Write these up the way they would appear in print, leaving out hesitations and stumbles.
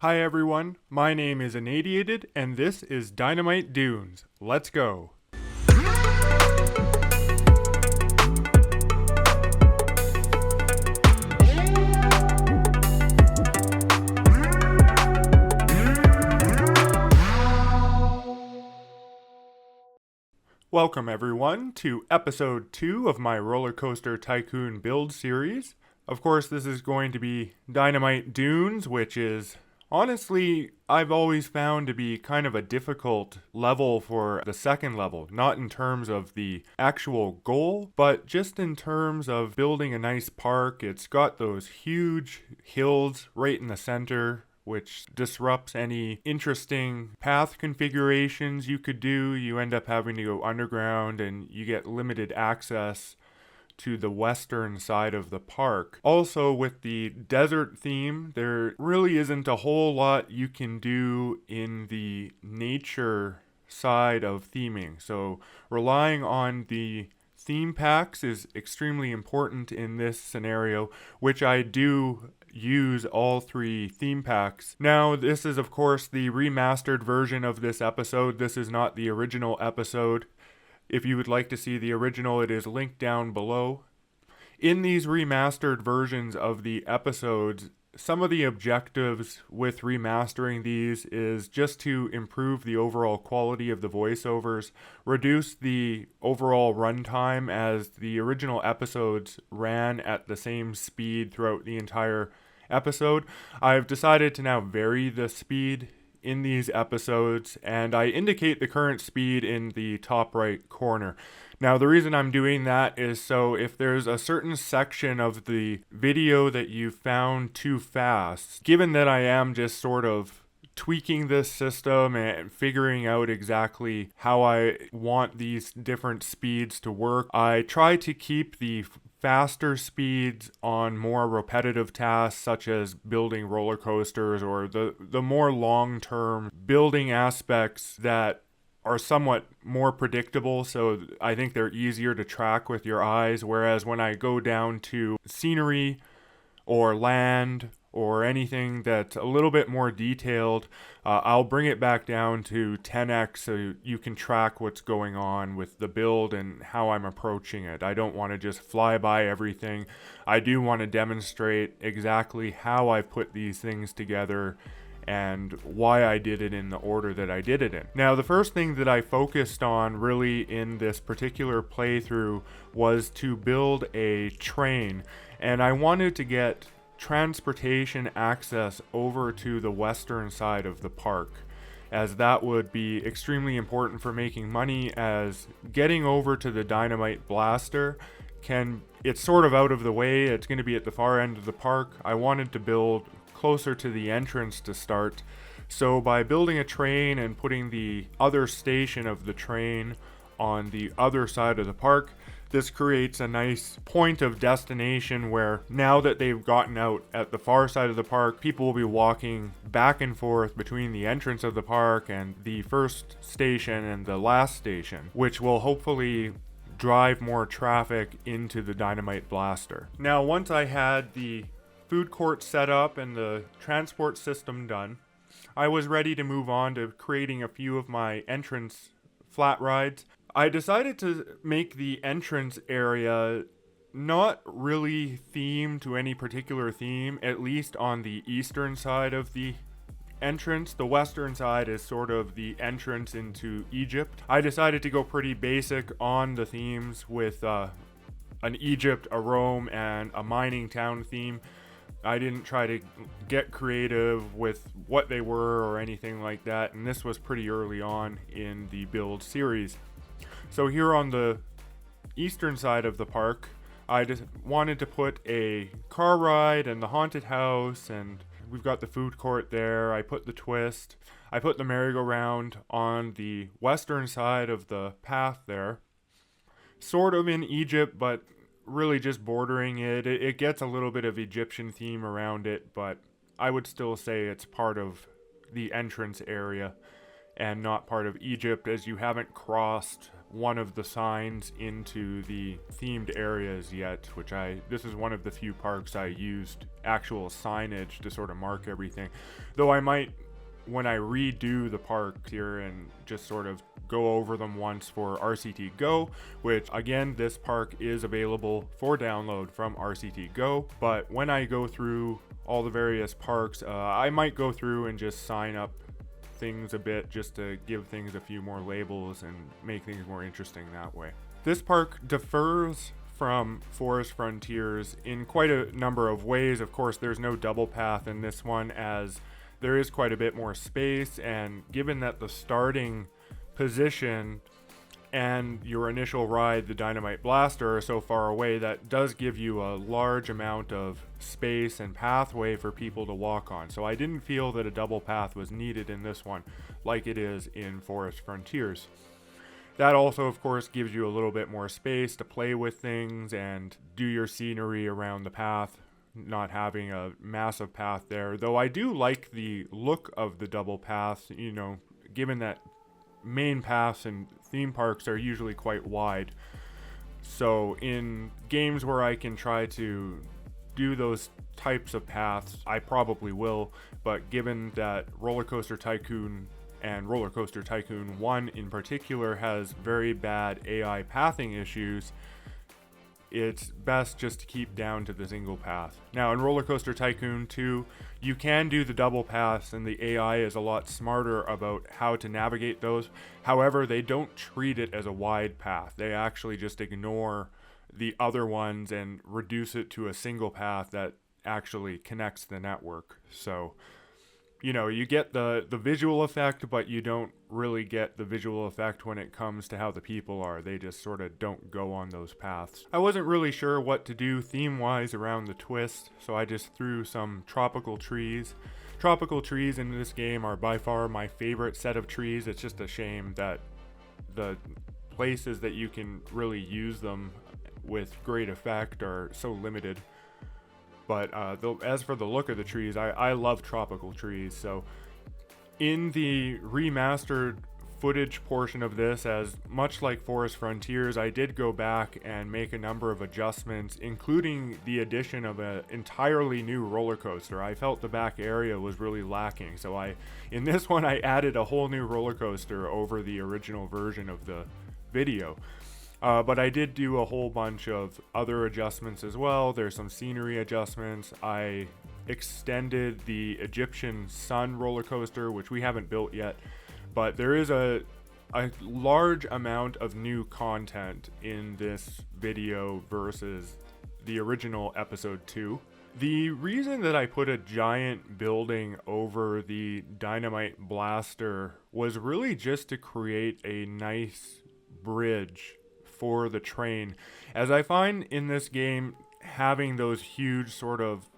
Hi everyone, my name is Innadiated, and this is Dynamite Dunes. Let's go! Welcome everyone to episode 2 of my RollerCoaster Tycoon build series. Of course, this is going to be Dynamite Dunes, which is honestly, I've always found to be kind of a difficult level for the second level, not in terms of the actual goal, but just in terms of building a nice park. It's got those huge hills right in the center, which disrupts any interesting path configurations you could do. You end up having to go underground and you get limited access to the western side of the park. Also, with the desert theme, there really isn't a whole lot you can do in the nature side of theming. So relying on the theme packs is extremely important in this scenario, which I do use all 3 theme packs. Now, this is of course the remastered version of this episode. This is not the original episode. If you would like to see the original, it is linked down below. In these remastered versions of the episodes, some of the objectives with remastering these is just to improve the overall quality of the voiceovers, reduce the overall runtime, as the original episodes ran at the same speed throughout the entire episode. I've decided to now vary the speed in these episodes, and I indicate the current speed in the top right corner. Now, the reason I'm doing that is so if there's a certain section of the video that you found too fast, given that I am just sort of tweaking this system and figuring out exactly how I want these different speeds to work, I try to keep the faster speeds on more repetitive tasks, such as building roller coasters or the more long-term building aspects that are somewhat more predictable, so I think they're easier to track with your eyes, whereas when I go down to scenery or land or anything that's a little bit more detailed, I'll bring it back down to 10x so you can track what's going on with the build and how I'm approaching it. I don't want to just fly by everything. I do want to demonstrate exactly how I put these things together and why I did it in the order that I did it in. Now, the first thing that I focused on really in this particular playthrough was to build a train, and I wanted to get transportation access over to the western side of the park, as that would be extremely important for making money, as getting over to the Dynamite Blaster it's sort of out of the way. It's going to be at the far end of the park. I wanted to build closer to the entrance to start, so by building a train and putting the other station of the train on the other side of the park, this creates a nice point of destination where, now that they've gotten out at the far side of the park, people will be walking back and forth between the entrance of the park and the first station and the last station, which will hopefully drive more traffic into the Dynamite Blaster. Now, once I had the food court set up and the transport system done, I was ready to move on to creating a few of my entrance flat rides. I decided to make the entrance area not really themed to any particular theme, at least on the eastern side of the entrance. The western side is sort of the entrance into Egypt. I decided to go pretty basic on the themes with an Egypt, a Rome, and a mining town theme. I didn't try to get creative with what they were or anything like that, and this was pretty early on in the build series. So here on the eastern side of the park, I just wanted to put a car ride and the haunted house, and we've got the food court there. I put the twist. I put the merry-go-round on the western side of the path there. Sort of in Egypt, but really just bordering it. It gets a little bit of Egyptian theme around it, but I would still say it's part of the entrance area and not part of Egypt, as you haven't crossed one of the signs into the themed areas yet, this is one of the few parks I used actual signage to sort of mark everything. Though I might, when I redo the park here, and just sort of go over them once for RCT Go, which again, this park is available for download from RCT Go. But when I go through all the various parks, I might go through and just sign up things a bit, just to give things a few more labels and make things more interesting that way. This park differs from Forest Frontiers in quite a number of ways. Of course, there's no double path in this one, as there is quite a bit more space, and given that the starting position and your initial ride, the Dynamite Blaster, are so far away, that does give you a large amount of space and pathway for people to walk on. So I didn't feel that a double path was needed in this one like it is in Forest Frontiers. That also, of course, gives you a little bit more space to play with things and do your scenery around the path, not having a massive path there. Though I do like the look of the double paths, given that main paths and theme parks are usually quite wide. So in games where I can try to do those types of paths, I probably will. But given that RollerCoaster Tycoon and RollerCoaster Tycoon 1 in particular has very bad AI pathing issues, it's best just to keep down to the single path. Now in RollerCoaster Tycoon 2, you can do the double paths, and the AI is a lot smarter about how to navigate those. However, they don't treat it as a wide path. They actually just ignore the other ones and reduce it to a single path that actually connects the network. So you get the visual effect, but you don't really get the visual effect when it comes to how the people are. They just sort of don't go on those paths. I wasn't really sure what to do theme-wise around the twist, so I just threw some tropical trees. Tropical trees in this game are by far my favorite set of trees. It's just a shame that the places that you can really use them with great effect are so limited. But as for the look of the trees, I love tropical trees. So in the remastered footage portion of this, as much like Forest Frontiers, I did go back and make a number of adjustments, including the addition of an entirely new roller coaster. I felt the back area was really lacking. So in this one, I added a whole new roller coaster over the original version of the video. But I did do a whole bunch of other adjustments as well. There's some scenery adjustments. I extended the Egyptian Sun roller coaster, which we haven't built yet. But there is a large amount of new content in this video versus the original episode 2. The reason that I put a giant building over the Dynamite Blaster was really just to create a nice bridge for the train, as I find in this game having those huge sort of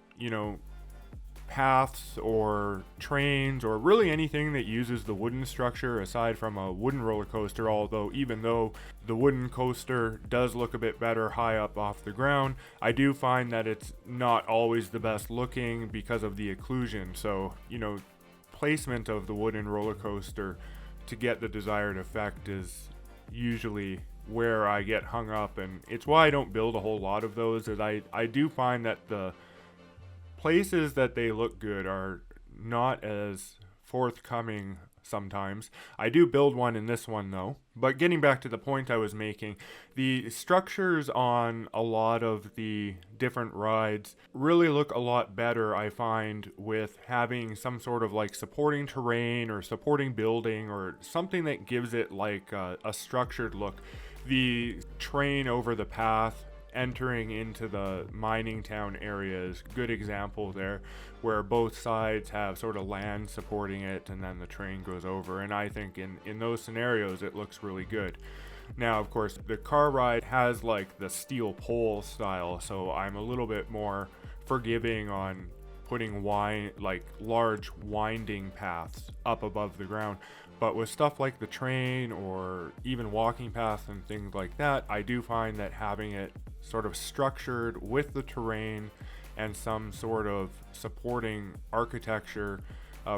paths or trains or really anything that uses the wooden structure aside from a wooden roller coaster, even though the wooden coaster does look a bit better high up off the ground, I do find that it's not always the best looking because of the occlusion. So placement of the wooden roller coaster to get the desired effect is usually where I get hung up, and it's why I don't build a whole lot of those, as I do find that the places that they look good are not as forthcoming sometimes. I do build one in this one though. But getting back to the point I was making, the structures on a lot of the different rides really look a lot better, I find, with having some sort of like supporting terrain or supporting building or something that gives it like a structured look. The train over the path entering into the mining town area is a good example there, where both sides have sort of land supporting it and then the train goes over, and I think in those scenarios it looks really good. Now of course the car ride has like the steel pole style, so I'm a little bit more forgiving on putting large winding paths up above the ground. But with stuff like the train or even walking paths and things like that, I do find that having it sort of structured with the terrain and some sort of supporting architecture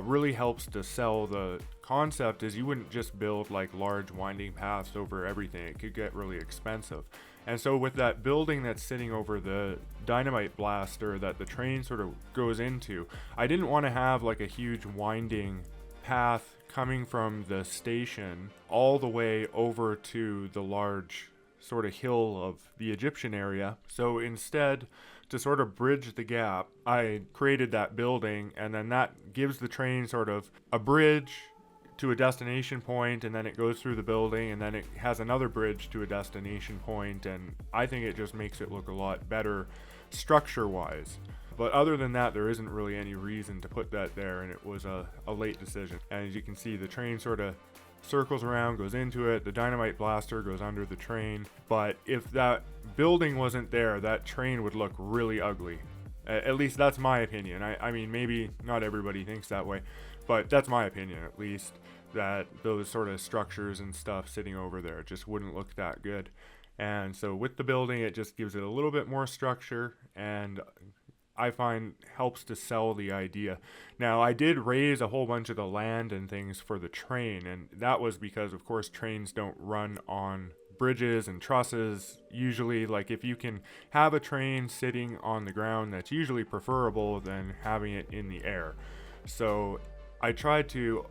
really helps to sell the concept is you wouldn't just build like large winding paths over everything. It could get really expensive. And so with that building that's sitting over the dynamite blaster that the train sort of goes into, I didn't want to have like a huge winding path coming from the station all the way over to the large sort of hill of the Egyptian area. So instead, to sort of bridge the gap, I created that building, and then that gives the train sort of a bridge to a destination point, and then it goes through the building, and then it has another bridge to a destination point, and I think it just makes it look a lot better structure-wise. But other than that, there isn't really any reason to put that there, and it was a late decision. And as you can see, the train sort of circles around, goes into it, the dynamite blaster goes under the train. But if that building wasn't there, that train would look really ugly. At least that's my opinion. I mean, maybe not everybody thinks that way, but that's my opinion at least, that those sort of structures and stuff sitting over there just wouldn't look that good. And so with the building, it just gives it a little bit more structure, and I find helps to sell the idea. Now, I did raise a whole bunch of the land and things for the train, and that was because, of course, trains don't run on bridges and trusses. Usually, like, if you can have a train sitting on the ground, that's usually preferable than having it in the air. So I tried to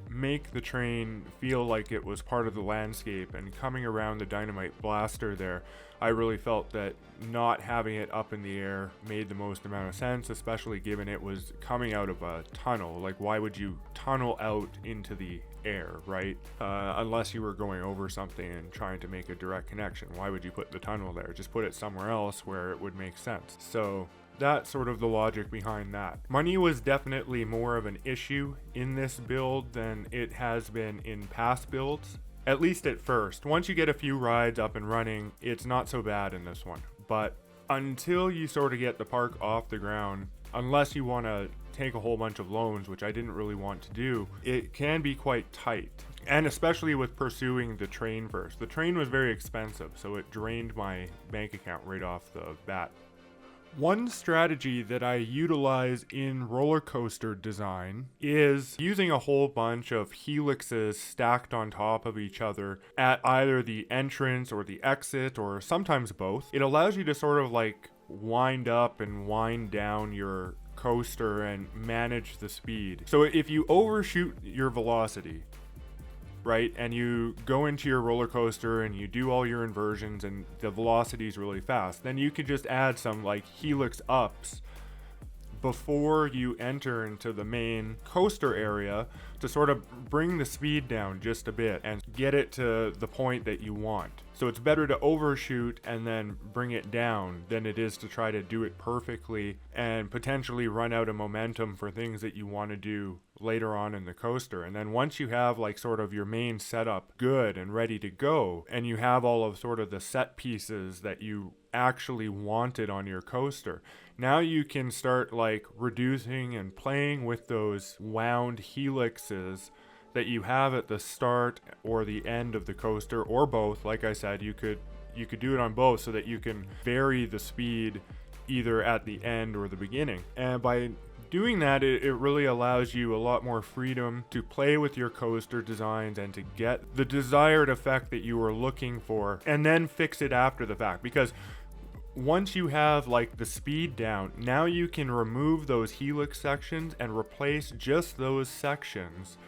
make the train feel like it was part of the landscape, and coming around the dynamite blaster there, I really felt that not having it up in the air made the most amount of sense, especially given it was coming out of a tunnel. Like, why would you tunnel out into the air, right? Unless you were going over something and trying to make a direct connection. Why would you put the tunnel there? Just put it somewhere else where it would make sense. So that's sort of the logic behind that. Money was definitely more of an issue in this build than it has been in past builds, at least at first. Once you get a few rides up and running, it's not so bad in this one. But until you sort of get the park off the ground, unless you want to take a whole bunch of loans, which I didn't really want to do, it can be quite tight. And especially with pursuing the train first. The train was very expensive, so it drained my bank account right off the bat. One strategy that I utilize in roller coaster design is using a whole bunch of helixes stacked on top of each other at either the entrance or the exit, or sometimes both. It allows you to sort of like wind up and wind down your coaster and manage the speed. So if you overshoot your velocity, right, and you go into your roller coaster and you do all your inversions and the velocity is really fast, then you could just add some like helix ups before you enter into the main coaster area to sort of bring the speed down just a bit and get it to the point that you want. So it's better to overshoot and then bring it down than it is to try to do it perfectly and potentially run out of momentum for things that you want to do later on in the coaster. And then once you have like sort of your main setup good and ready to go, and you have all of sort of the set pieces that you actually wanted on your coaster, now you can start like reducing and playing with those wound helixes that you have at the start or the end of the coaster, or both. Like I said, you could do it on both so that you can vary the speed either at the end or the beginning. And by doing that, it really allows you a lot more freedom to play with your coaster designs and to get the desired effect that you were looking for, and then fix it after the fact. Because once you have like the speed down, now you can remove those helix sections and replace just those sections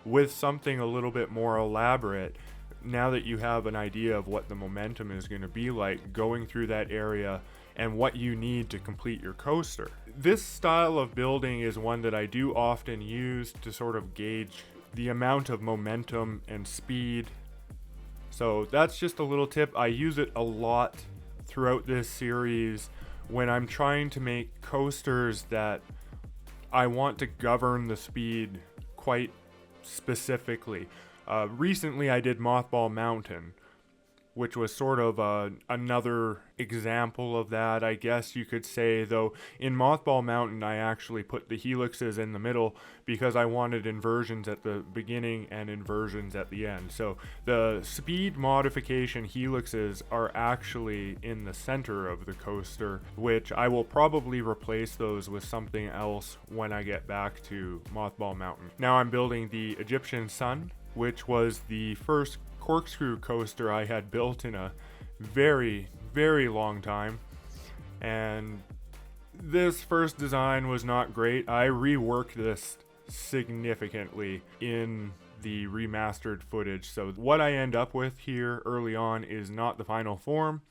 with something a little bit more elaborate, now that you have an idea of what the momentum is going to be like going through that area and what you need to complete your coaster. This style of building is one that I do often use to sort of gauge the amount of momentum and speed. So that's just a little tip. I use it a lot throughout this series when I'm trying to make coasters that I want to govern the speed quite specifically. Recently I did Mothball Mountain, which was sort of another example of that, I guess you could say. Though in Mothball Mountain, I actually put the helixes in the middle because I wanted inversions at the beginning and inversions at the end. So the speed modification helixes are actually in the center of the coaster, which I will probably replace those with something else when I get back to Mothball Mountain. Now I'm building the Egyptian Sun, which was the first Corkscrew coaster I had built in a very, very long time. And this first design was not great. I reworked this significantly in the remastered footage. So what I end up with here early on is not the final form.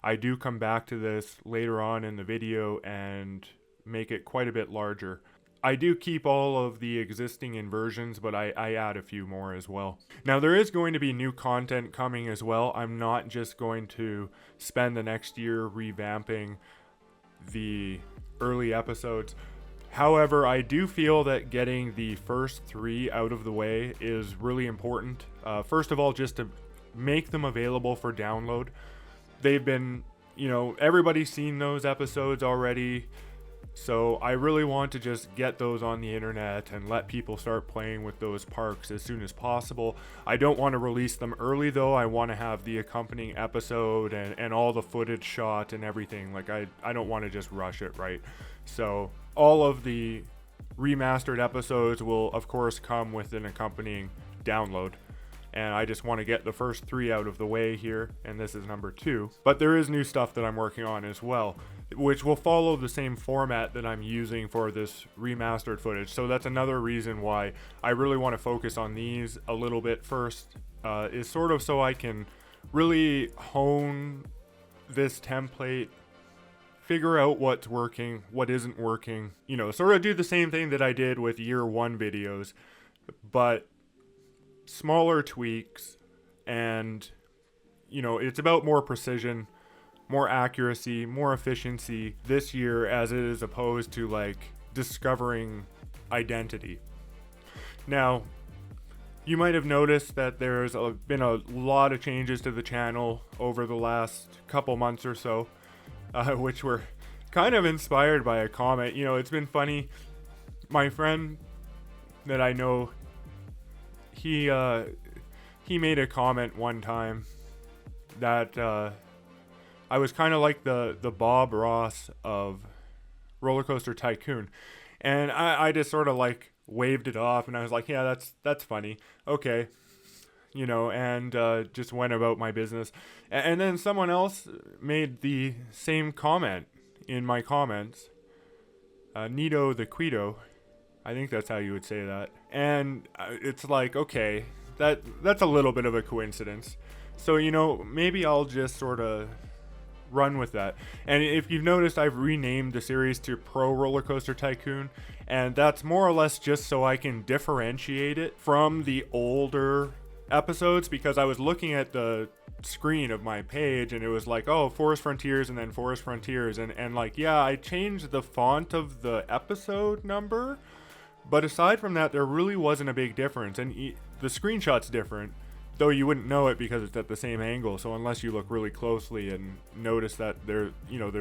I do come back to this later on in the video and make it quite a bit larger. I do keep all of the existing inversions, but I add a few more as well. Now, there is going to be new content coming as well. I'm not just going to spend the next year revamping the early episodes. However, I do feel that getting the first 3 out of the way is really important. First of all, just to make them available for download. They've been, everybody's seen those episodes already. So I really want to just get those on the internet and let people start playing with those parks as soon as possible. I don't want to release them early though. I want to have the accompanying episode and all the footage shot and everything. Like I don't want to just rush it, right? So all of the remastered episodes will of course come with an accompanying download. And I just want to get the first 3 out of the way here, and this is number 2. But there is new stuff that I'm working on as well, which will follow the same format that I'm using for this remastered footage. So that's another reason why I really want to focus on these a little bit first, is sort of so I can really hone this template, figure out what's working, what isn't working, sort of do the same thing that I did with year 1 videos, but smaller tweaks. And it's about more precision, more accuracy, more efficiency this year as it is opposed to like discovering identity. Now, you might have noticed that there's been a lot of changes to the channel over the last couple months or so, which were kind of inspired by a comment. It's been funny. My friend that I know, he made a comment one time that I was kind of like the Bob Ross of RollerCoaster Tycoon, and I just sort of like waved it off, and I was like, yeah, that's funny, okay, and just went about my business. And then someone else made the same comment in my comments, Nito the Quito, I think that's how you would say that. And it's like, okay, that's a little bit of a coincidence. So, maybe I'll just sort of run with that. And if you've noticed, I've renamed the series to Pro RollerCoaster Tycoon. And that's more or less just so I can differentiate it from the older episodes, because I was looking at the screen of my page and it was like, oh, Forest Frontiers and then Forest Frontiers. And like, yeah, I changed the font of the episode number. But aside from that, there really wasn't a big difference. And the screenshot's different, though you wouldn't know it because it's at the same angle. So unless you look really closely and notice that there's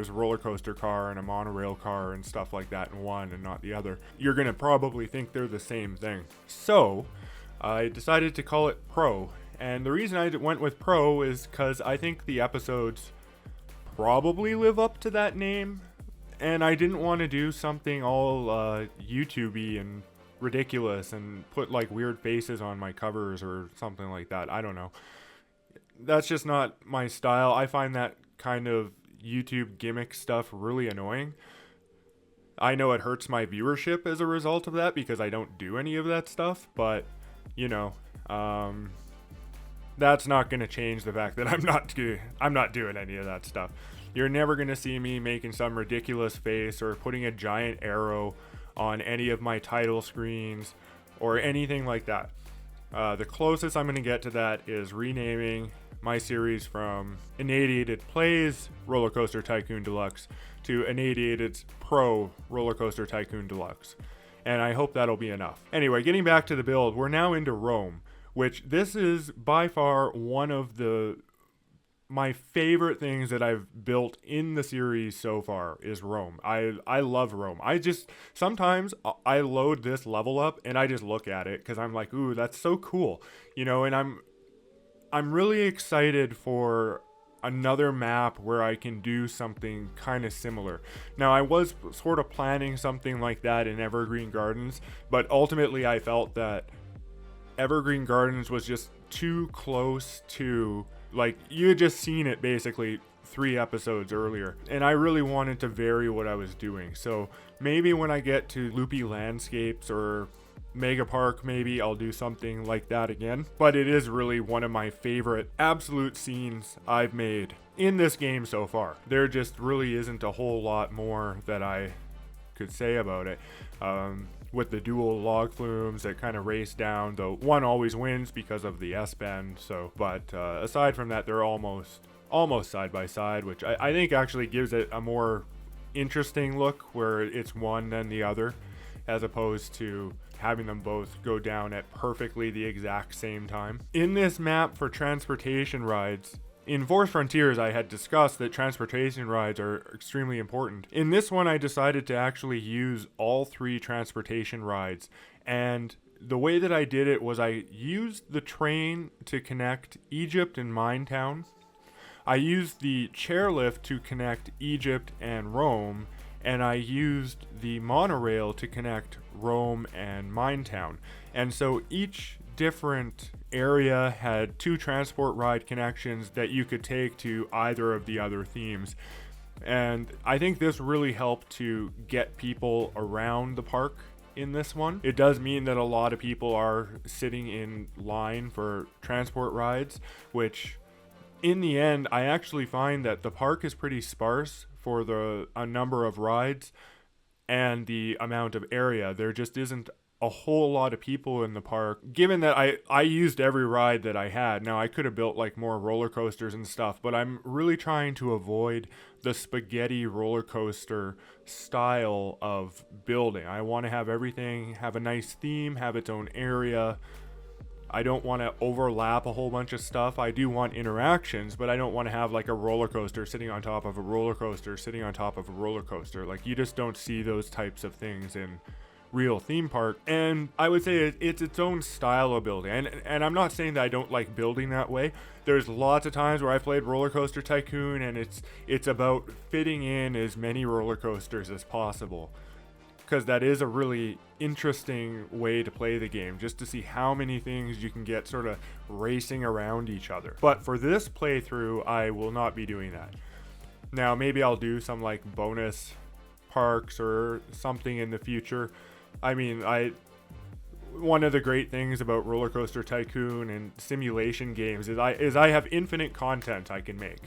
a roller coaster car and a monorail car and stuff like that in one and not the other, you're going to probably think they're the same thing. So I decided to call it Pro. And the reason I went with Pro is because I think the episodes probably live up to that name. And I didn't want to do something all YouTube-y and ridiculous and put like weird faces on my covers or something like that. I don't know. That's just not my style. I find that kind of YouTube gimmick stuff really annoying. I know it hurts my viewership as a result of that because I don't do any of that stuff. But, that's not going to change the fact that I'm not doing any of that stuff. You're never going to see me making some ridiculous face or putting a giant arrow on any of my title screens or anything like that. The closest I'm going to get to that is renaming my series from Innadiated Plays RollerCoaster Tycoon Deluxe to Innadiated's Pro RollerCoaster Tycoon Deluxe. And I hope that'll be enough. Anyway, getting back to the build, we're now into Rome, which this is by far one of the my favorite things that I've built in the series so far is Rome. I love Rome. Sometimes I load this level up and I just look at it because I'm like, ooh, that's so cool, and I'm really excited for another map where I can do something kind of similar. Now, I was sort of planning something like that in Evergreen Gardens, but ultimately I felt that Evergreen Gardens was just too close to, like, you had just seen it basically 3 episodes earlier, and I really wanted to vary what I was doing. So maybe when I get to Loopy Landscapes or Mega Park, maybe I'll do something like that again. But it is really one of my favorite absolute scenes I've made in this game so far. There just really isn't a whole lot more that I could say about it. With the dual log flumes that kind of race down, though one always wins because of the S-bend. But aside from that, they're almost side by side, which I think actually gives it a more interesting look where it's one then the other, as opposed to having them both go down at perfectly the exact same time. In this map for transportation rides, in Force Frontiers, I had discussed that transportation rides are extremely important. In this one, I decided to actually use all 3 transportation rides. And the way that I did it was I used the train to connect Egypt and Minetown. I used the chairlift to connect Egypt and Rome. And I used the monorail to connect Rome and Minetown. And so each different area had 2 transport ride connections that you could take to either of the other themes. And I think this really helped to get people around the park in this one. It does mean that a lot of people are sitting in line for transport rides, which in the end, I actually find that the park is pretty sparse for a number of rides and the amount of area. There just isn't a whole lot of people in the park, given that I used every ride that I had. Now, I could have built like more roller coasters and stuff, but I'm really trying to avoid the spaghetti roller coaster style of building. I want to have everything have a nice theme, have its own area. I don't want to overlap a whole bunch of stuff. I do want interactions, but I don't want to have like a roller coaster sitting on top of a roller coaster sitting on top of a roller coaster. Like, you just don't see those types of things in real theme park. And I would say it's its own style of building. And I'm not saying that I don't like building that way. There's lots of times where I played RollerCoaster Tycoon and it's about fitting in as many roller coasters as possible, because that is a really interesting way to play the game, just to see how many things you can get sort of racing around each other. But for this playthrough, I will not be doing that. Now, maybe I'll do some like bonus parks or something in the future. I mean, one of the great things about RollerCoaster Tycoon and simulation games is I have infinite content I can make.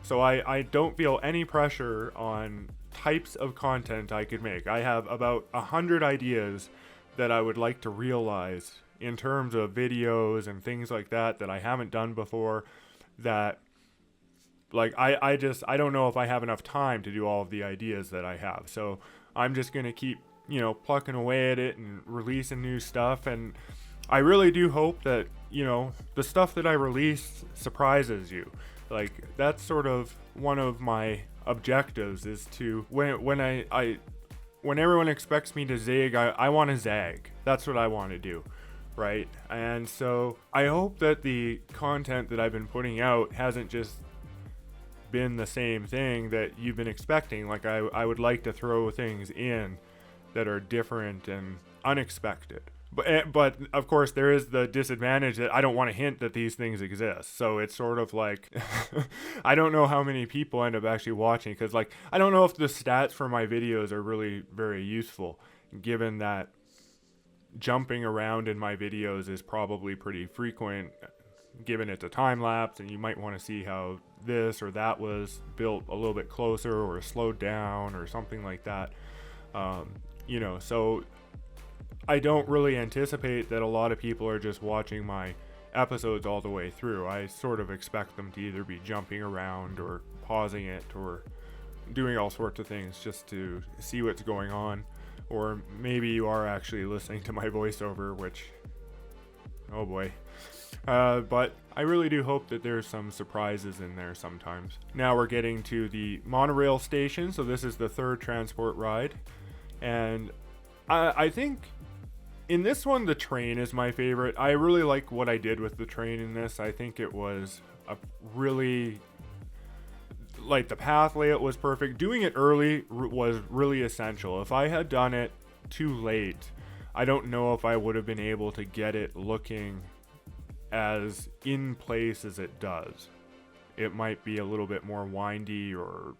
So I don't feel any pressure on types of content I could make. I have about 100 ideas that I would like to realize in terms of videos and things like that I haven't done before, that like I don't know if I have enough time to do all of the ideas that I have. So I'm just going to keep, plucking away at it and releasing new stuff. And I really do hope that, the stuff that I release surprises you. Like, that's sort of one of my objectives, is to when everyone expects me to zig, I want to zag. That's what I want to do, right? And so I hope that the content that I've been putting out hasn't just been the same thing that you've been expecting. Like, I would like to throw things in that are different and unexpected. But of course, there is the disadvantage that I don't want to hint that these things exist. So it's sort of like, I don't know how many people end up actually watching, because like, I don't know if the stats for my videos are really very useful, given that jumping around in my videos is probably pretty frequent, given it's a time lapse, and you might want to see how this or that was built a little bit closer or slowed down or something like that. So I don't really anticipate that a lot of people are just watching my episodes all the way through. I sort of expect them to either be jumping around or pausing it or doing all sorts of things just to see what's going on. Or maybe you are actually listening to my voiceover, which, oh boy. But I really do hope that there's some surprises in there sometimes. Now we're getting to the monorail station. So this is the third transport ride. And I think in this one, the train is my favorite. I really like what I did with the train in this. I think it was a really, like, the path layout was perfect. Doing it early was really essential. If I had done it too late, I don't know if I would have been able to get it looking as in place as it does. It might be a little bit more windy or,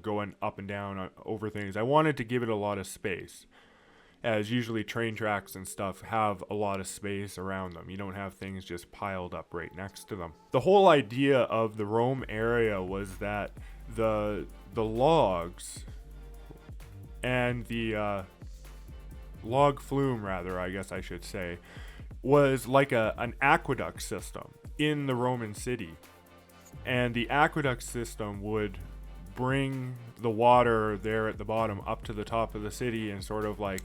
going up and down over things. I wanted to give it a lot of space, as usually train tracks and stuff have a lot of space around them. You don't have things just piled up right next to them. The whole idea of the Rome area was that the logs and the log flume, rather, I guess I should say, was like an aqueduct system in the Roman city. And the aqueduct system would bring the water there at the bottom up to the top of the city and sort of like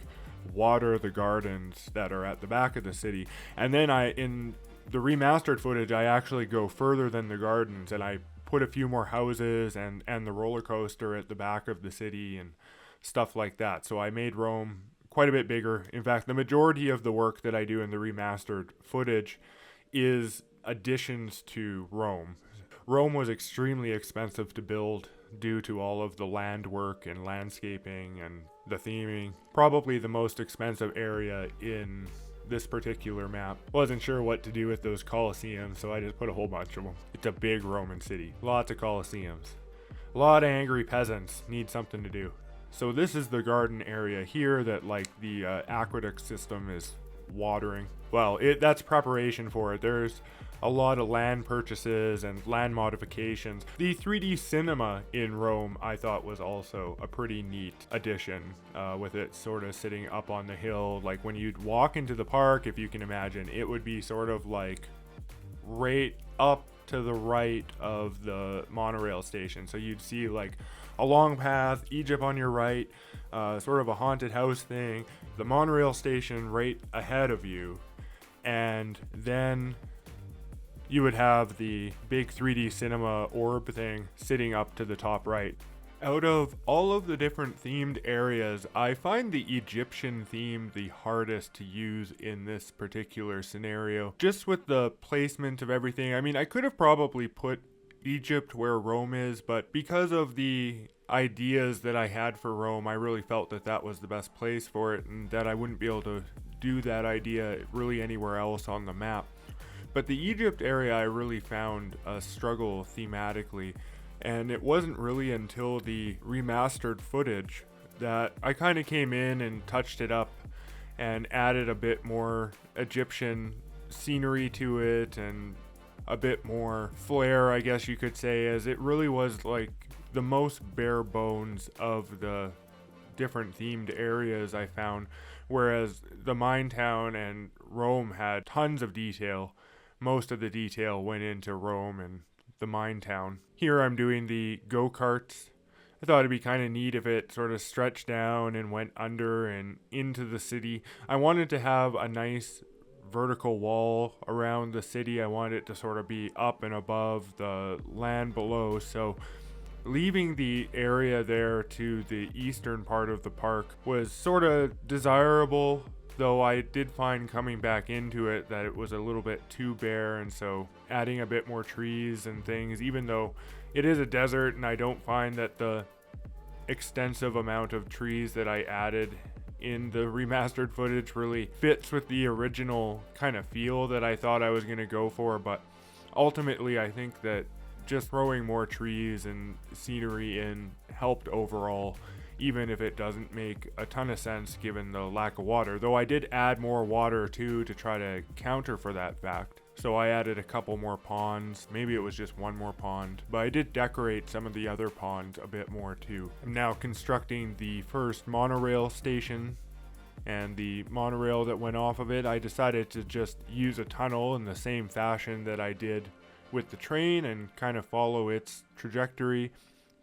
water the gardens that are at the back of the city. And then in the remastered footage, I actually go further than the gardens, and I put a few more houses and the roller coaster at the back of the city and stuff like that. So I made Rome quite a bit bigger. In fact, the majority of the work that I do in the remastered footage is additions to Rome. Rome was extremely expensive to build due to all of the land work and landscaping and the theming. Probably the most expensive area in this particular map. Wasn't sure what to do with those Colosseums, so I just put a whole bunch of them. It's a big Roman city. Lots of Colosseums. A lot of angry peasants need something to do. So this is the garden area here that, like, the aqueduct system is watering. Well, that's preparation for it. There's a lot of land purchases and land modifications. The 3D cinema in Rome, I thought, was also a pretty neat addition, with it sort of sitting up on the hill. Like, when you'd walk into the park, if you can imagine, it would be sort of like right up to the right of the monorail station. So you'd see like a long path, Egypt on your right, sort of a haunted house thing, the monorail station right ahead of you, and then you would have the big 3D cinema orb thing sitting up to the top right. Out of all of the different themed areas, I find the Egyptian theme the hardest to use in this particular scenario. Just with the placement of everything. I mean, I could have probably put Egypt where Rome is, but because of the ideas that I had for Rome, I really felt that that was the best place for it, and that I wouldn't be able to do that idea really anywhere else on the map. But the Egypt area I really found a struggle thematically, and it wasn't really until the remastered footage that I kind of came in and touched it up and added a bit more Egyptian scenery to it and a bit more flair, I guess you could say, as it really was like the most bare bones of the different themed areas I found, whereas the Mine Town and Rome had tons of detail. Most of the detail went into Rome and the Mine Town. Here I'm doing the go-karts. I thought it'd be kind of neat if it sort of stretched down and went under and into the city. I wanted to have a nice vertical wall around the city. I wanted it to sort of be up and above the land below. So leaving the area there to the eastern part of the park was sort of desirable, though I did find coming back into it that it was a little bit too bare, and so adding a bit more trees and things, even though it is a desert and I don't find that the extensive amount of trees that I added in the remastered footage really fits with the original kind of feel that I thought I was going to go for. But ultimately I think that just throwing more trees and scenery in helped overall, even if it doesn't make a ton of sense given the lack of water. Though I did add more water too to try to counter for that fact. So I added a couple more ponds, maybe it was just one more pond, but I did decorate some of the other ponds a bit more too. I'm now constructing the first monorail station, and the monorail that went off of it, I decided to just use a tunnel in the same fashion that I did with the train and kind of follow its trajectory.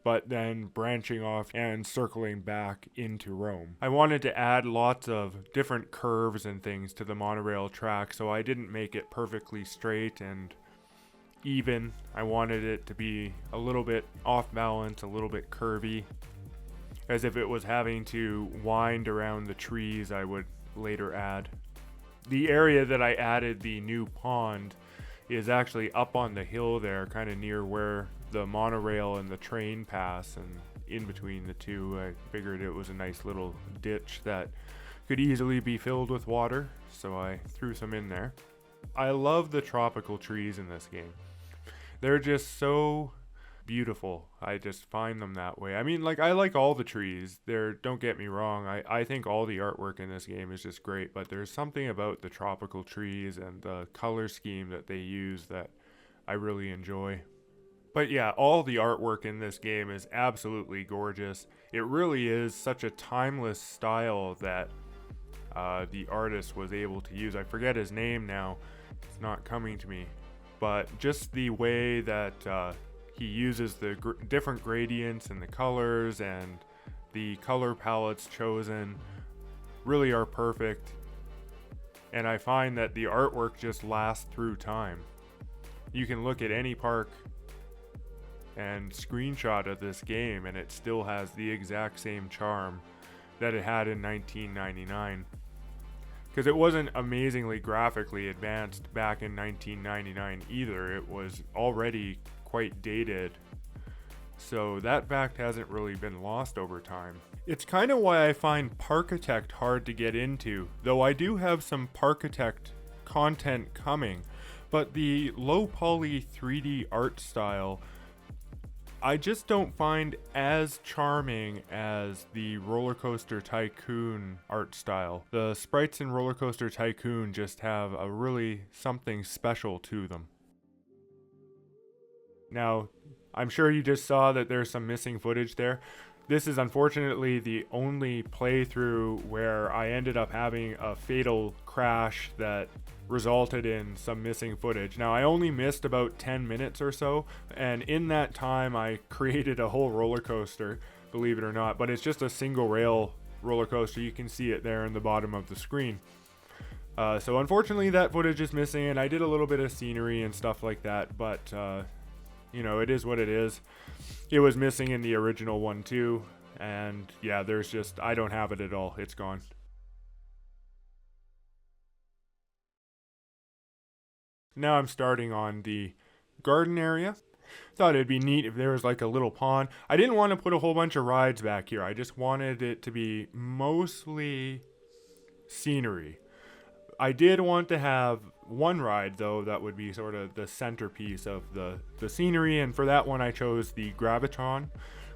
but then branching off and circling back into Rome. I wanted to add lots of different curves and things to the monorail track, so I didn't make it perfectly straight and even. I wanted it to be a little bit off balance, a little bit curvy, as if it was having to wind around the trees I would later add. The area that I added the new pond is actually up on the hill there, kind of near where the monorail and the train pass, and in between the two I figured it was a nice little ditch that could easily be filled with water, so I threw some in there. I love the tropical trees in this game. They're just so beautiful. I just find them that way. I mean, like, I like all the trees. Don't get me wrong. I think all the artwork in this game is just great, but there's something about the tropical trees and the color scheme that they use that I really enjoy. But yeah, all the artwork in this game is absolutely gorgeous. It really is such a timeless style that the artist was able to use. I forget his name now. It's not coming to me. But just the way that he uses the different gradients and the colors and the color palettes chosen really are perfect. And I find that the artwork just lasts through time. You can look at any park and screenshot of this game and it still has the exact same charm that it had in 1999. Because it wasn't amazingly graphically advanced back in 1999 either. It was already quite dated. So that fact hasn't really been lost over time. It's kind of why I find Parkitect hard to get into, though I do have some Parkitect content coming. But the low poly 3D art style I just don't find as charming as the RollerCoaster Tycoon art style. The sprites in RollerCoaster Tycoon just have a really something special to them. Now, I'm sure you just saw that there's some missing footage there. This is unfortunately the only playthrough where I ended up having a fatal crash that resulted in some missing footage. Now, I only missed about 10 minutes or so, and in that time I created a whole roller coaster, believe it or not, but it's just a single rail roller coaster. You can see it there in the bottom of the screen. So unfortunately that footage is missing, and I did a little bit of scenery and stuff like that, but you know, it is what it is. It was missing in the original one too, and yeah, I don't have it at all. It's gone. Now I'm starting on the garden area. Thought it'd be neat if there was like a little pond. I didn't want to put a whole bunch of rides back here. I just wanted it to be mostly scenery. I did want to have one ride though that would be sort of the centerpiece of the scenery, and for that one I chose the Gravitron,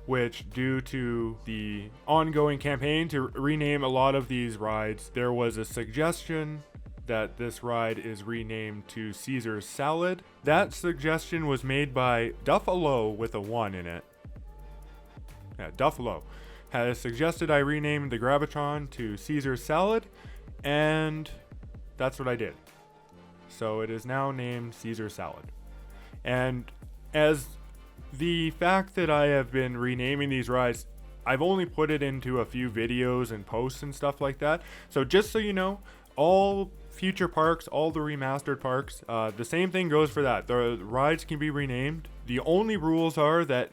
which, due to the ongoing campaign to rename a lot of these rides, there was a suggestion that this ride is renamed to Caesar's Salad. That suggestion was made by Duffalo with a 1 in it. Yeah, Duffalo has suggested I rename the Gravitron to Caesar's Salad, and that's what I did. So it is now named Caesar's Salad. And as the fact that I have been renaming these rides, I've only put it into a few videos and posts and stuff like that. So just so you know, all future parks, all the remastered parks, the same thing goes for that. The rides can be renamed. The only rules are that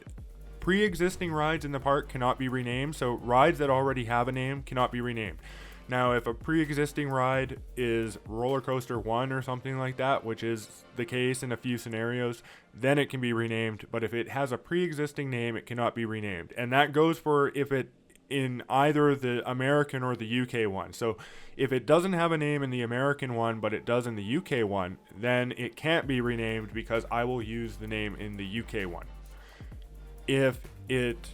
pre-existing rides in the park cannot be renamed, so rides that already have a name cannot be renamed. Now, if a pre-existing ride is Roller Coaster 1 or something like that, which is the case in a few scenarios, then it can be renamed. But if it has a pre-existing name, it cannot be renamed. And that goes for if it in either the American or the UK one. So if it doesn't have a name in the American one, but it does in the UK one, then it can't be renamed because I will use the name in the UK one. If it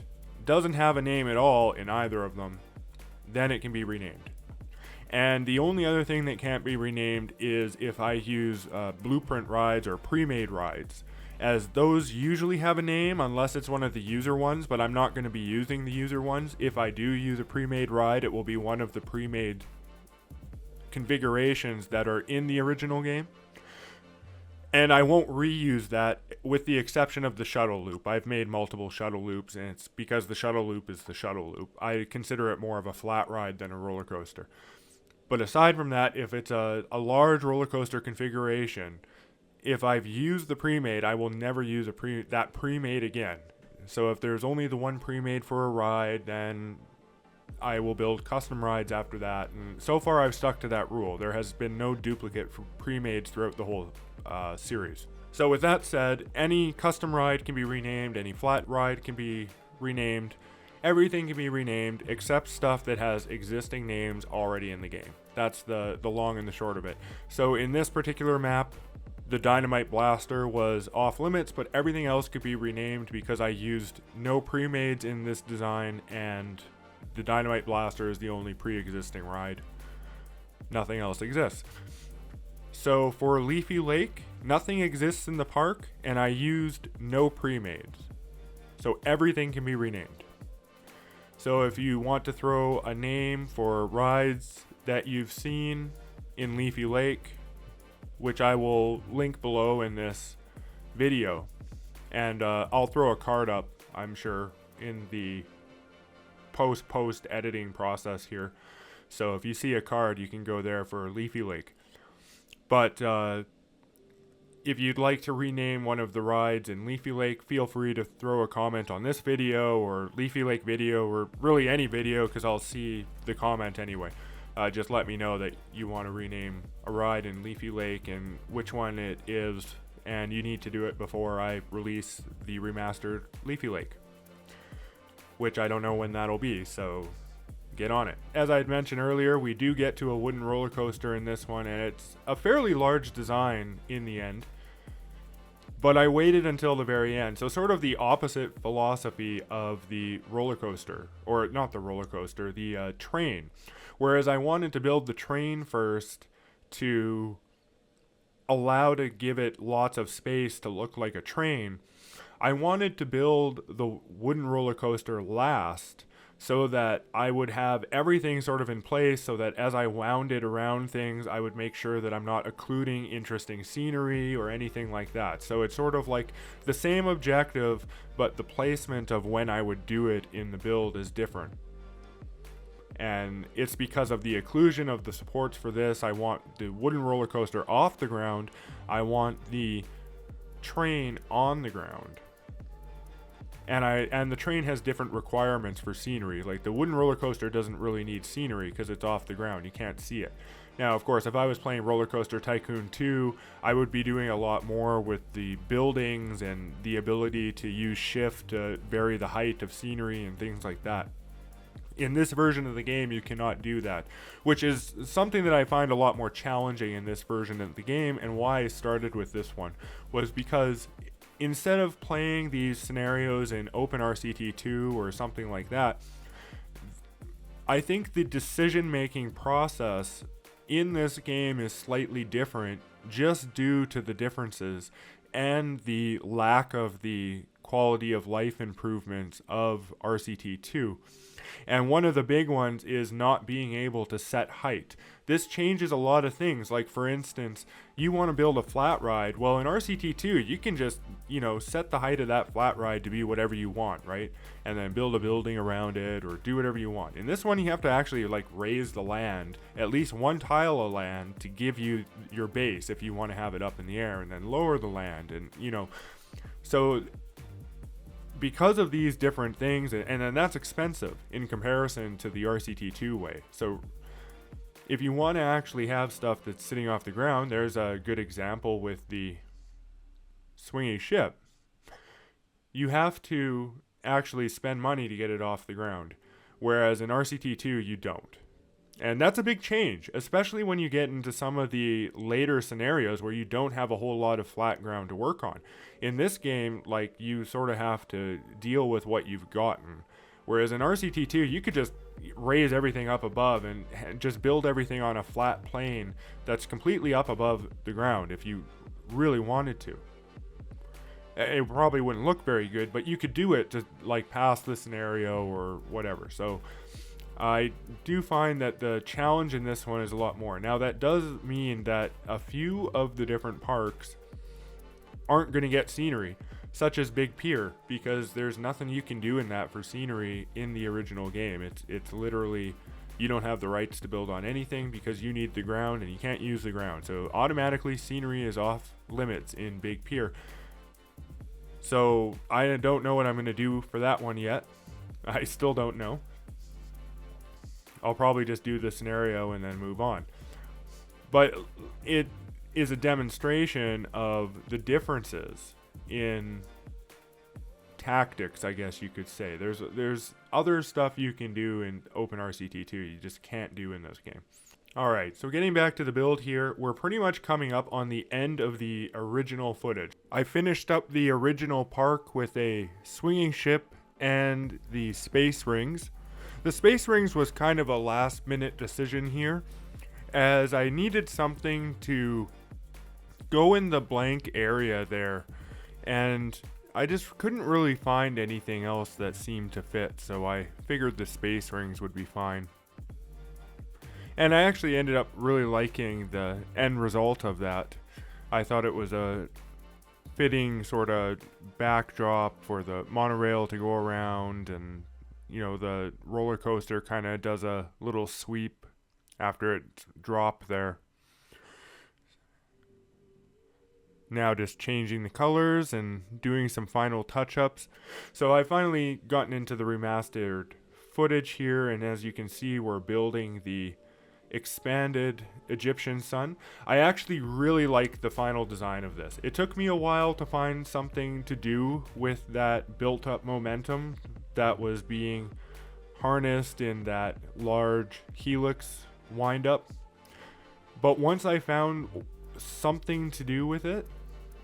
doesn't have a name at all in either of them, then it can be renamed. And the only other thing that can't be renamed is if I use blueprint rides or pre-made rides, as those usually have a name unless it's one of the user ones, but I'm not going to be using the user ones. If I do use a pre-made ride, it will be one of the pre-made configurations that are in the original game. And I won't reuse that with the exception of the shuttle loop. I've made multiple shuttle loops, and it's because the shuttle loop is the shuttle loop. I consider it more of a flat ride than a roller coaster. But aside from that, if it's a large roller coaster configuration, if I've used the pre-made, I will never use that pre-made again. So if there's only the one pre-made for a ride, then I will build custom rides after that. And so far I've stuck to that rule. There has been no duplicate for pre-mades throughout the whole series. So with that said, any custom ride can be renamed, any flat ride can be renamed, everything can be renamed except stuff that has existing names already in the game. That's the long and the short of it. So in this particular map, the Dynamite Blaster was off limits, but everything else could be renamed because I used no pre-mades in this design, and the Dynamite Blaster is the only pre-existing ride. Nothing else exists. So for Leafy Lake, nothing exists in the park, and I used no pre-mades. So everything can be renamed. So if you want to throw a name for rides that you've seen in Leafy Lake, which I will link below in this video, and I'll throw a card up, I'm sure, in the post editing process here. So if you see a card, you can go there for Leafy Lake. But if you'd like to rename one of the rides in Leafy Lake, feel free to throw a comment on this video or Leafy Lake video, or really any video, because I'll see the comment anyway. Just let me know that you want to rename a ride in Leafy Lake and which one it is, and you need to do it before I release the remastered Leafy Lake, which I don't know when that'll be, so get on it. As I had mentioned earlier, we do get to a wooden roller coaster in this one, and it's a fairly large design in the end, but I waited until the very end. So sort of the opposite philosophy of the roller coaster, or not the roller coaster, the train. Whereas I wanted to build the train first to allow to give it lots of space to look like a train, I wanted to build the wooden roller coaster last, so that I would have everything sort of in place, so that as I wound it around things, I would make sure that I'm not occluding interesting scenery or anything like that. So it's sort of like the same objective, but the placement of when I would do it in the build is different. And it's because of the occlusion of the supports for this. I want the wooden roller coaster off the ground. I want the train on the ground. And the train has different requirements for scenery. Like the wooden roller coaster doesn't really need scenery because it's off the ground. You can't see it. Now, of course, if I was playing RollerCoaster Tycoon 2, I would be doing a lot more with the buildings and the ability to use shift to vary the height of scenery and things like that. In this version of the game, you cannot do that, which is something that I find a lot more challenging in this version of the game, and why I started with this one was because instead of playing these scenarios in OpenRCT2 or something like that, I think the decision-making process in this game is slightly different just due to the differences and the lack of the quality of life improvements of RCT2. And one of the big ones is not being able to set height. This changes a lot of things. Like, for instance, you want to build a flat ride. Well, in RCT2, you can just, set the height of that flat ride to be whatever you want, right? And then build a building around it or do whatever you want. In this one, you have to actually, raise the land, at least one tile of land, to give you your base if you want to have it up in the air, and then lower the land. And, so because of these different things, and then that's expensive in comparison to the RCT2 way. So if you want to actually have stuff that's sitting off the ground, there's a good example with the swingy ship. You have to actually spend money to get it off the ground, whereas in RCT2 you don't. And that's a big change, especially when you get into some of the later scenarios where you don't have a whole lot of flat ground to work on. In this game, you sort of have to deal with what you've gotten. Whereas in RCT2, you could just raise everything up above and just build everything on a flat plane that's completely up above the ground if you really wanted to. It probably wouldn't look very good, but you could do it to pass the scenario or whatever. So I do find that the challenge in this one is a lot more. Now, that does mean that a few of the different parks aren't going to get scenery, such as Big Pier, because there's nothing you can do in that for scenery in the original game. It's literally, you don't have the rights to build on anything because you need the ground and you can't use the ground. So automatically scenery is off limits in Big Pier. So I don't know what I'm going to do for that one yet. I still don't know. I'll probably just do the scenario and then move on. But it is a demonstration of the differences in tactics, I guess you could say. There's other stuff you can do in OpenRCT2 you just can't do in this game. Alright, so getting back to the build here, we're pretty much coming up on the end of the original footage. I finished up the original park with a swinging ship and the space rings. The space rings was kind of a last minute decision here, as I needed something to go in the blank area there, and I just couldn't really find anything else that seemed to fit, so I figured the space rings would be fine. And I actually ended up really liking the end result of that. I thought it was a fitting sort of backdrop for the monorail to go around, and you know, the roller coaster kind of does a little sweep after it dropped there. Now just changing the colors and doing some final touch-ups. So I finally gotten into the remastered footage here, and as you can see, we're building the expanded Egyptian sun. I actually really like the final design of this. It took me a while to find something to do with that built-up momentum that was being harnessed in that large Helix wind-up. But once I found something to do with it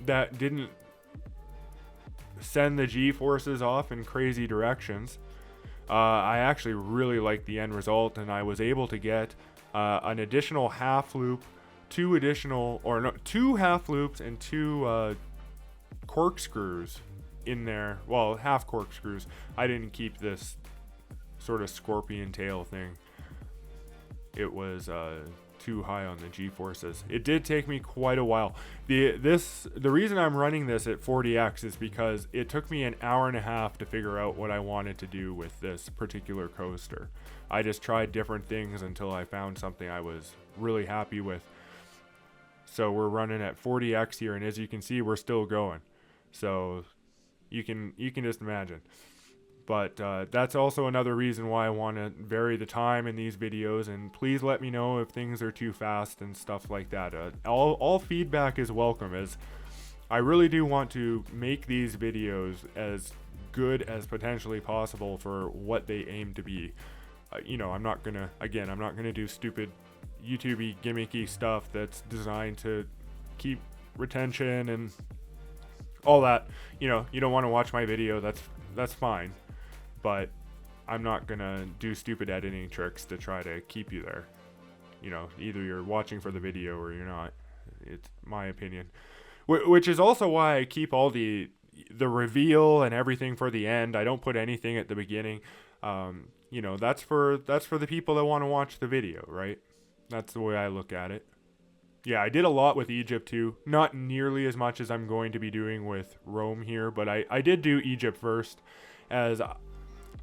that didn't send the G-forces off in crazy directions, I actually really liked the end result, and I was able to get an additional half loop, two half loops and two corkscrews in there. Well, half corkscrews. I didn't keep this sort of scorpion tail thing. It was too high on the G-forces. It did take me quite a while. The reason I'm running this at 40x is because it took me an hour and a half to figure out what I wanted to do with this particular coaster. I just tried different things until I found something I was really happy with. So we're running at 40x here, and as you can see, we're still going. So you can just imagine. But that's also another reason why I want to vary the time in these videos, and please let me know if things are too fast and stuff like that. All feedback is welcome, as I really do want to make these videos as good as potentially possible for what they aim to be. You know, I'm not gonna do stupid YouTube-y gimmicky stuff that's designed to keep retention and all that. You know, you don't want to watch my video, that's fine. But I'm not gonna do stupid editing tricks to try to keep you there. You know, either you're watching for the video or you're not. It's my opinion. Which is also why I keep all the reveal and everything for the end. I don't put anything at the beginning. You know, that's for the people that want to watch the video, right? That's the way I look at it. Yeah, I did a lot with Egypt too. Not nearly as much as I'm going to be doing with Rome here, but I did do Egypt first, as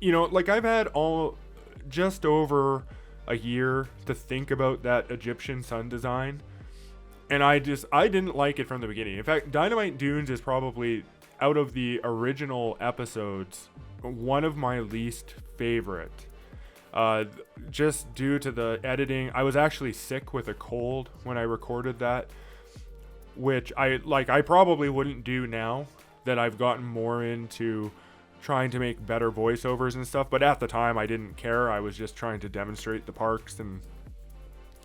you know, like I've had just over a year to think about that Egyptian sun design, and I didn't like it from the beginning. In fact, Dynamite Dunes is probably, out of the original episodes, one of my least favorite. Just due to the editing. I was actually sick with a cold when I recorded that, which I probably wouldn't do now that I've gotten more into trying to make better voiceovers and stuff. But at the time I didn't care. I was just trying to demonstrate the parks and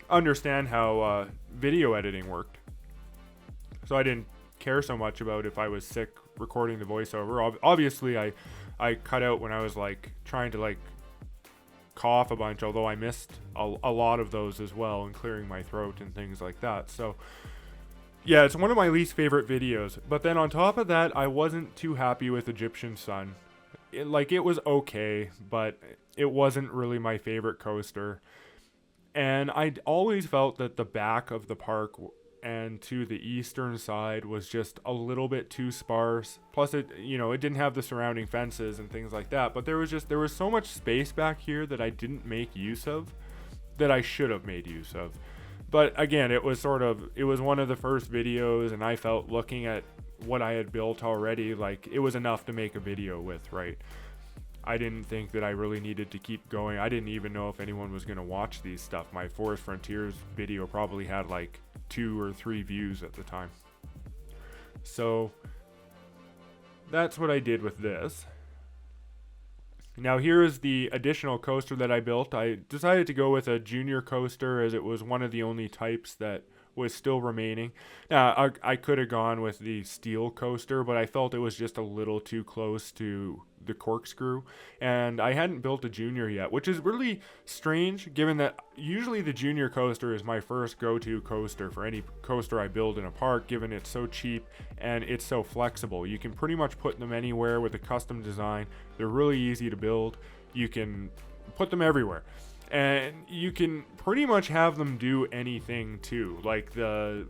understand how video editing worked. So I didn't care so much about if I was sick recording the voiceover. Obviously I cut out when I was like trying to like cough a bunch, although I missed a lot of those as well, and clearing my throat and things like that. So yeah, it's one of my least favorite videos. But then on top of that, I wasn't too happy with Egyptian Sun. It was okay, but it wasn't really my favorite coaster. And I always felt that the back of the park and to the eastern side was just a little bit too sparse. Plus it didn't have the surrounding fences and things like that, but there was so much space back here that I didn't make use of that I should have made use of. But again, it was one of the first videos, and I felt, looking at what I had built already, like it was enough to make a video with, right? I didn't think that I really needed to keep going. I didn't even know if anyone was going to watch these stuff. My Forest Frontiers video probably had like 2 or 3 views at the time. So that's what I did with this. Now here is the additional coaster that I built. I decided to go with a junior coaster as it was one of the only types that was still remaining. Now I could have gone with the steel coaster, but I felt it was just a little too close to the Corkscrew, and I hadn't built a junior yet, which is really strange given that usually the junior coaster is my first go-to coaster for any coaster I build in a park, given it's so cheap and it's so flexible. You can pretty much put them anywhere with a custom design. They're really easy to build. You can put them everywhere, and you can pretty much have them do anything too. Like the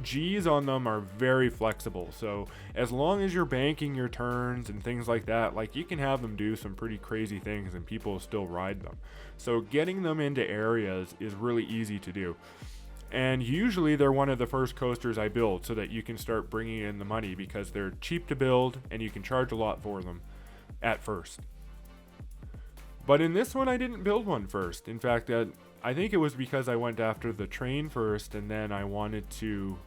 G's on them are very flexible, so as long as you're banking your turns and things like that, like you can have them do some pretty crazy things and people still ride them. So getting them into areas is really easy to do, and usually they're one of the first coasters I build so that you can start bringing in the money, because they're cheap to build and you can charge a lot for them at first. But in this one I didn't build one first. In fact, I think it was because I went after the train first, and then I wanted to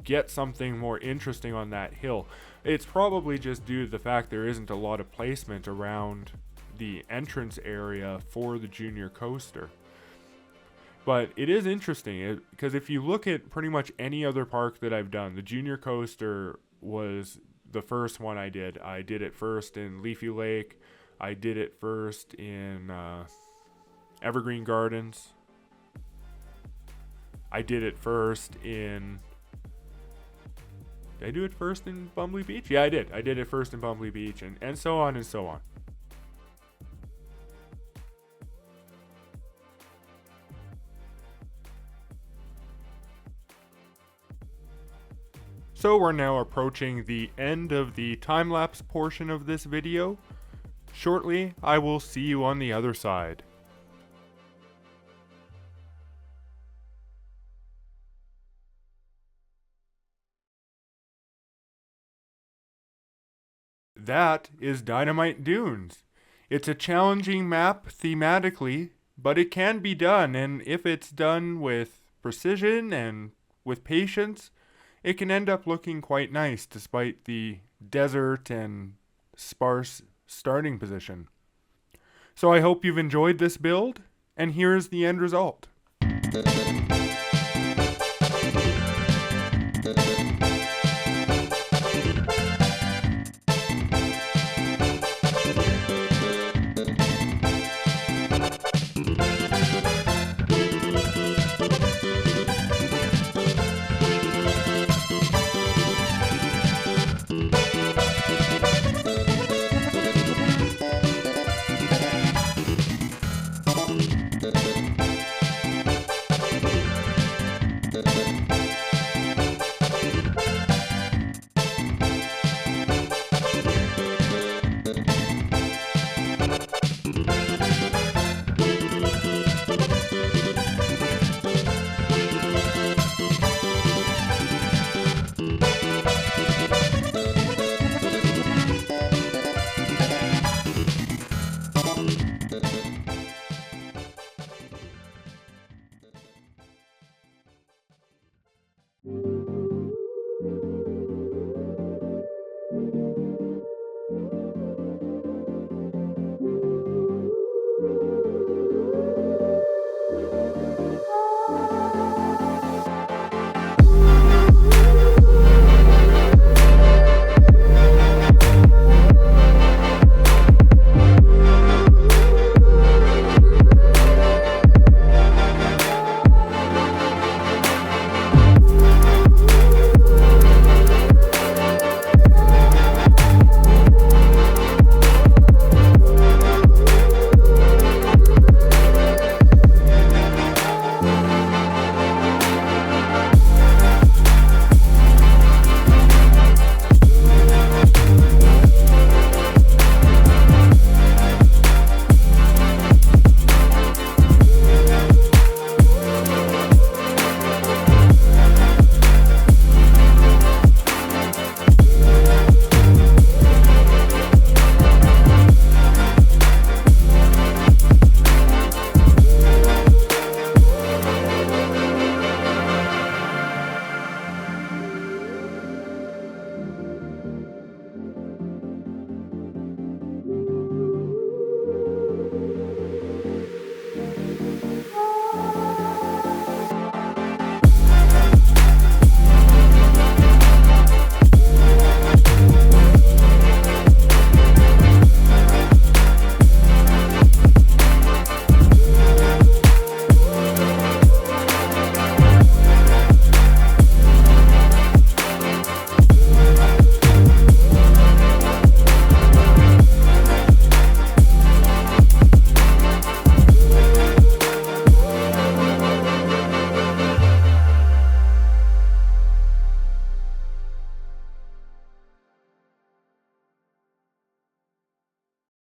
get something more interesting on that hill. It's probably just due to the fact there isn't a lot of placement around the entrance area for the junior coaster. But it is interesting because if you look at pretty much any other park that I've done, the junior coaster was the first one I did. I did it first in Leafy Lake. I did it first in Evergreen Gardens. I did it first in... Did I do it first in Bumbley Beach? Yeah, I did. I did it first in Bumbley Beach, and so on and so on. So we're now approaching the end of the time-lapse portion of this video. Shortly, I will see you on the other side. That is Dynamite Dunes. It's a challenging map thematically, but it can be done, and if it's done with precision and with patience, it can end up looking quite nice despite the desert and sparse starting position. So I hope you've enjoyed this build, and here's the end result.